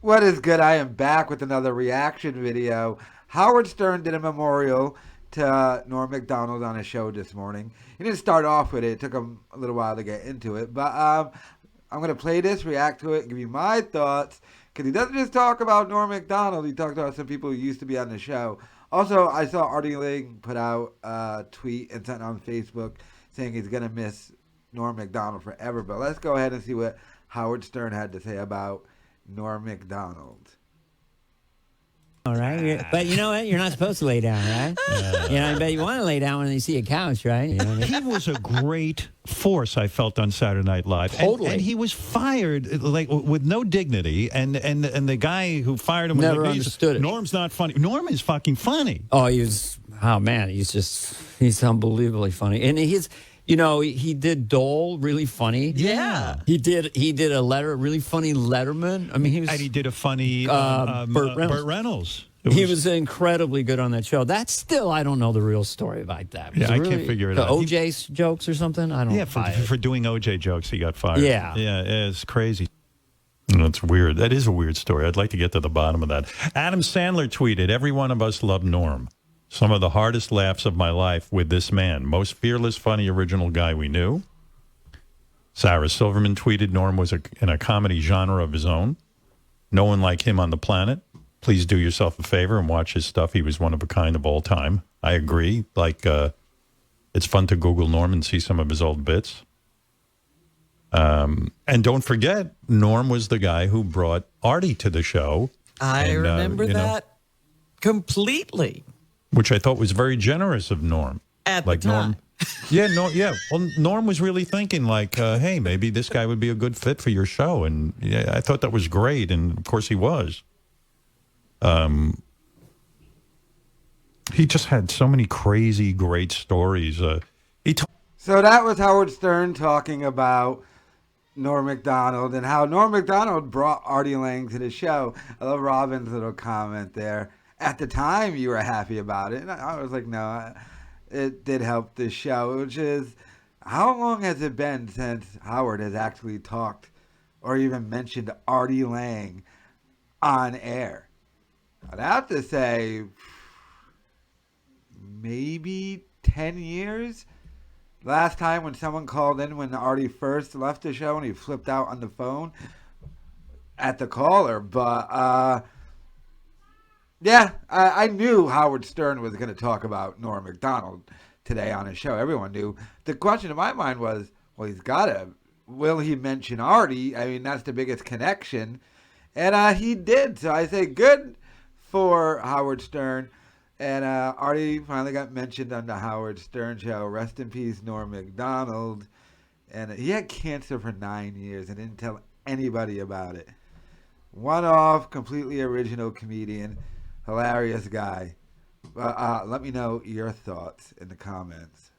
What is good? I am back with another reaction video. Howard Stern did a memorial to Norm Macdonald on his show this morning. He didn't start off with it. It took him a little while to get into it. But I'm going to play this, react to it, give you my thoughts. Because he doesn't just talk about Norm Macdonald. He talks about some people who used to be on the show. Also, I saw Artie Lange put out a tweet and sent it on Facebook saying he's going to miss Norm Macdonald forever. But let's go ahead and see what Howard Stern had to say about Norm Macdonald. All right, but you know what? You're not supposed to lay down, right? You know, I bet you want to lay down when you see a couch, right? You know what I mean? He was a great force, I felt, on Saturday Night Live. Totally. And he was fired like with no dignity. And the guy who fired him Never was understood it. Norm's not funny. Norm is fucking funny. Oh, man, he's unbelievably funny, and he did Dole really funny. Yeah. He did a really funny Letterman. I mean, he did a funny Burt Reynolds. Burt Reynolds. He was incredibly good on that show. That's still, I don't know the real story about that. Yeah, I can't figure it the out. OJ jokes or something? I don't know. Yeah, for doing OJ jokes, he got fired. Yeah. Yeah, it's crazy. That's weird. That is a weird story. I'd like to get to the bottom of that. Adam Sandler tweeted, "Every one of us loved Norm. Some of the hardest laughs of my life with this man. Most fearless, funny, original guy we knew." Sarah Silverman tweeted, "Norm was in a comedy genre of his own. No one like him on the planet. Please do yourself a favor and watch his stuff. He was one of a kind of all time." I agree. It's fun to Google Norm and see some of his old bits. And don't forget, Norm was the guy who brought Artie to the show. I remember that completely. Which I thought was very generous of Norm. At the time. Norm, Well, Norm was really thinking hey, maybe this guy would be a good fit for your show. And yeah, I thought that was great. And of course he was. He just had so many crazy, great stories. So that was Howard Stern talking about Norm Macdonald and how Norm Macdonald brought Artie Lange to the show. I love Robin's little comment there. At the time, you were happy about it. And I was like, no, it did help the show, which is, how long has it been since Howard has actually talked or even mentioned Artie Lange on air? I'd have to say maybe 10 years. Last time when someone called in when Artie first left the show and he flipped out on the phone at the caller. But, yeah, I knew Howard Stern was going to talk about Norm Macdonald today on his show. Everyone knew. The question in my mind was, well, he's got to. Will he mention Artie? I mean, that's the biggest connection. And he did. So I say good for Howard Stern. And Artie finally got mentioned on the Howard Stern show. Rest in peace, Norm Macdonald. And he had cancer for 9 years and didn't tell anybody about it. One-off, completely original comedian. Hilarious guy. Let me know your thoughts in the comments.